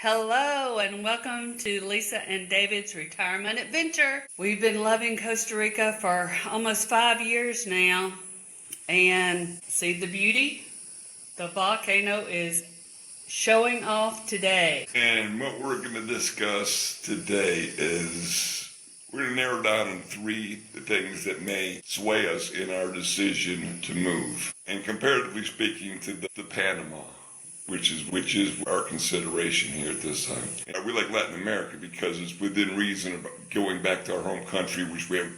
Hello and welcome to Lisa and David's Retirement Adventure. We've been loving Costa Rica for almost 5 years now, and see the beauty? The volcano is showing off today. And what we're going to discuss today is we're going to narrow down on three things that may sway us in our decision to move. And comparatively speaking to the Panama, which is our consideration here at this time. We like Latin America because it's within reason of going back to our home country, which we have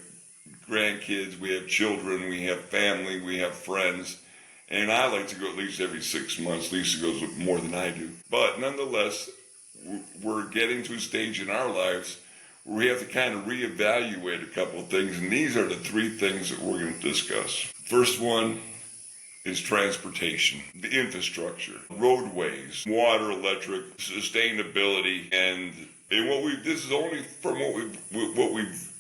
grandkids, we have children, we have family, we have friends. And I like to go at least every 6 months. Lisa goes more than I do. But nonetheless, we're getting to a stage in our lives where we have to kind of reevaluate a couple of things. And these are the three things that we're going to discuss. First one is transportation, the infrastructure, roadways, water, electric, sustainability, and this is only from what we've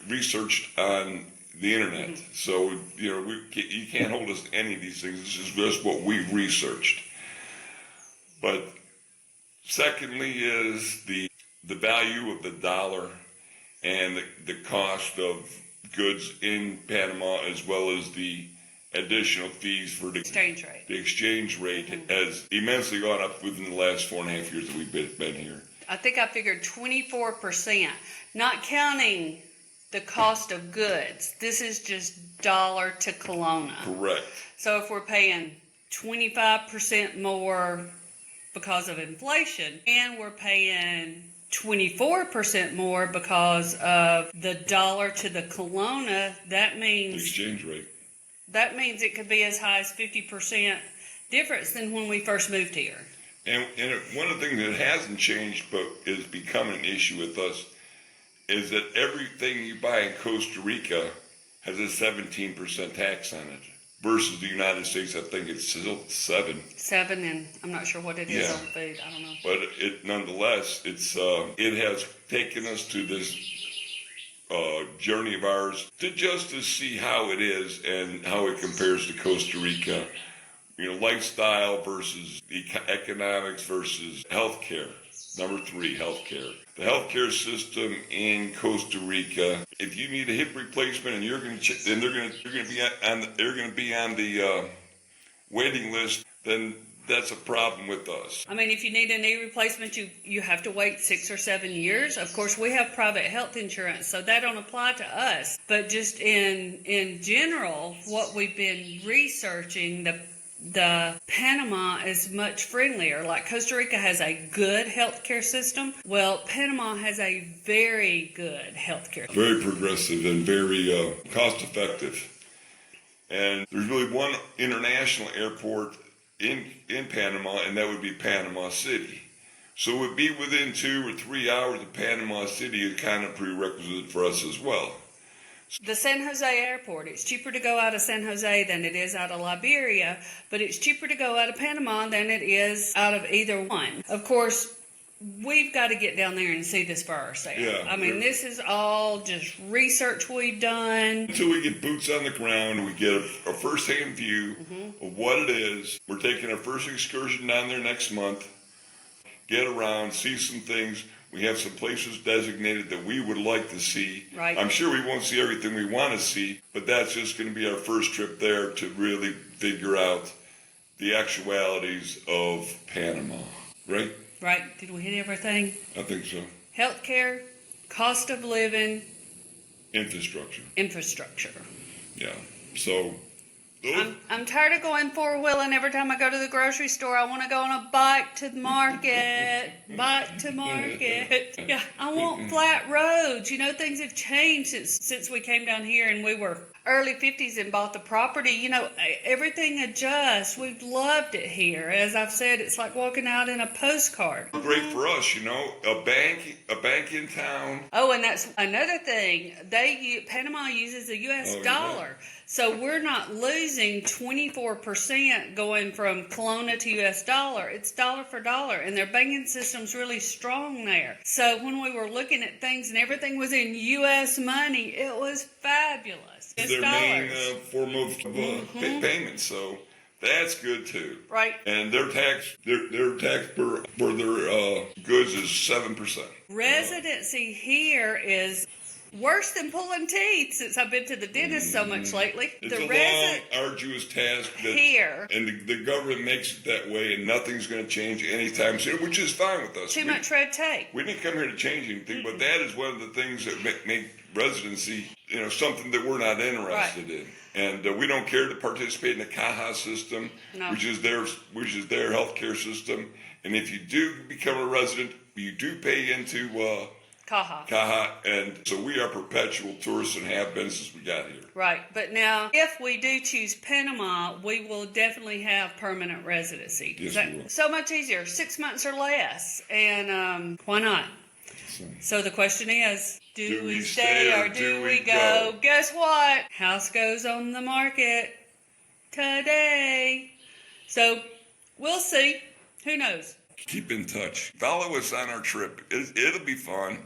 researched on the internet. Mm-hmm. So you can't hold us to any of these things. This is just what we've researched. But secondly is the value of the dollar and the cost of goods in Panama, as well as the additional fees for the exchange rate. The exchange rate has immensely gone up within the last 4.5 years that we've been here. I think I figured 24%, not counting the cost of goods. This is just dollar to Kelowna. Correct. So if we're paying 25% more because of inflation, and we're paying 24% more because of the dollar to the Kelowna, that means the exchange rate. That means it could be as high as 50% difference than when we first moved here. And one of the things that hasn't changed but is becoming an issue with us is that everything you buy in Costa Rica has a 17% tax on it. Versus the United States, I think it's still 7. 7, and I'm not sure what it is on food. I don't know. But nonetheless, it has taken us to this journey of ours to see how it is and how it compares to Costa Rica. Lifestyle versus economics versus healthcare. Number 3, healthcare. The healthcare system in Costa Rica. If you need a hip replacement and you're going to be on the waiting list, then that's a problem with us. I mean, if you need a knee replacement, you have to wait 6 or 7 years. Of course, we have private health insurance, so that don't apply to us. But just in general, what we've been researching, the Panama is much friendlier. Like Costa Rica has a good healthcare system. Well, Panama has a very good healthcare. Very progressive and very cost effective. And there's really one international airport in Panama, and that would be Panama City. So it would be within 2 or 3 hours of Panama City is kind of prerequisite for us as well. The San Jose airport, it's cheaper to go out of San Jose than it is out of Liberia, but it's cheaper to go out of Panama than it is out of either one. Of course, we've got to get down there and see this for ourselves. Yeah, I mean, this is all just research we've done. Until we get boots on the ground, we get a first-hand view of what it is. We're taking our first excursion down there next month, get around, see some things. We have some places designated that we would like to see. Right. I'm sure we won't see everything we want to see, but that's just going to be our first trip there to really figure out the actualities of Panama. Right? Right. Did we hit everything? I think so. Healthcare, cost of living. Infrastructure. Yeah. So I'm tired of going four-wheeling every time I go to the grocery store. I want to go on a bike to market. Yeah, I want flat roads. Things have changed since we came down here and we were early 50s and bought the property. Everything adjusts. We've loved it here. As I've said, it's like walking out in a postcard. Great for us, a bank in town. Oh, and that's another thing. Panama uses the U.S. dollar. Yeah. So we're not losing 24% going from Kelowna to U.S. dollar. It's dollar for dollar, and their banking system's really strong there. So when we were looking at things and everything was in U.S. money, it was fabulous. It's their main form of payment. So That's good too. Right. And their tax for their goods is 7%. Residency here is worse than pulling teeth since I've been to the dentist so much lately. It's a long, arduous task here. And the government makes it that way, and nothing's going to change anytime soon, which is fine with us. Too much red tape. We didn't come here to change anything, but that is one of the things that make residency, something that we're not interested in. And we don't care to participate in the CAHA system, which is their healthcare system. And if you do become a resident, you do pay into CAHA, and so we are perpetual tourists and have been since we got here. Right, but now if we do choose Panama, we will definitely have permanent residency. Yes, we will. So much easier, 6 months or less, and why not? So the question is, do we stay or do we go? Guess what? House goes on the market today. So we'll see. Who knows? Keep in touch. Follow us on our trip. It'll be fun.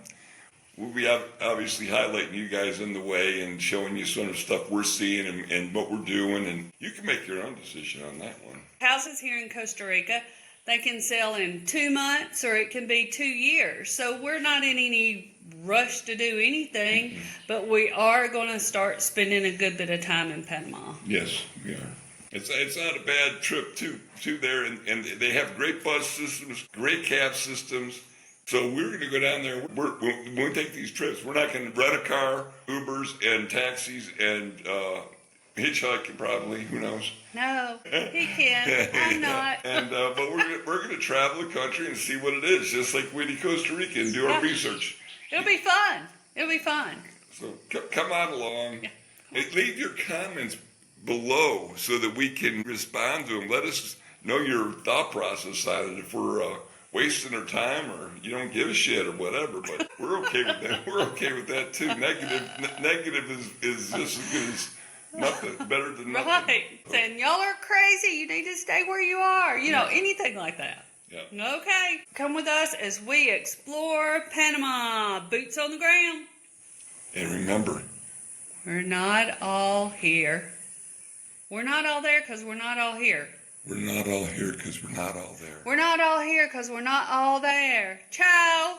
We'll be obviously highlighting you guys in the way and showing you some of the stuff we're seeing and what we're doing. And you can make your own decision on that one. Houses here in Costa Rica, they can sell in 2 months or it can be 2 years. So we're not in any rush to do anything, but we are going to start spending a good bit of time in Panama. Yes, we are. It's not a bad trip to there, and they have great bus systems, great cab systems. So we're going to go down there. When we take these trips, we're not going to rent a car, Ubers and taxis and hitchhiking probably. Who knows? No, he can. I'm not. And but we're going to travel the country and see what it is, just like we did Costa Rica, and do our research. It'll be fun. It'll be fun. So come on along. Yeah. Leave your comments below so that we can respond to them. Let us know your thought process on it, if we're wasting our time or you don't give a shit or whatever, but we're okay with that. We're okay with that too. Negative is just as good as nothing, better than nothing. Right. Saying y'all are crazy, you need to stay where you are, anything like that. Yeah. Okay, come with us as we explore Panama, boots on the ground. And remember, we're not all here. We're not all there because we're not all here. We're not all here because we're not all there. We're not all here because we're not all there. Ciao.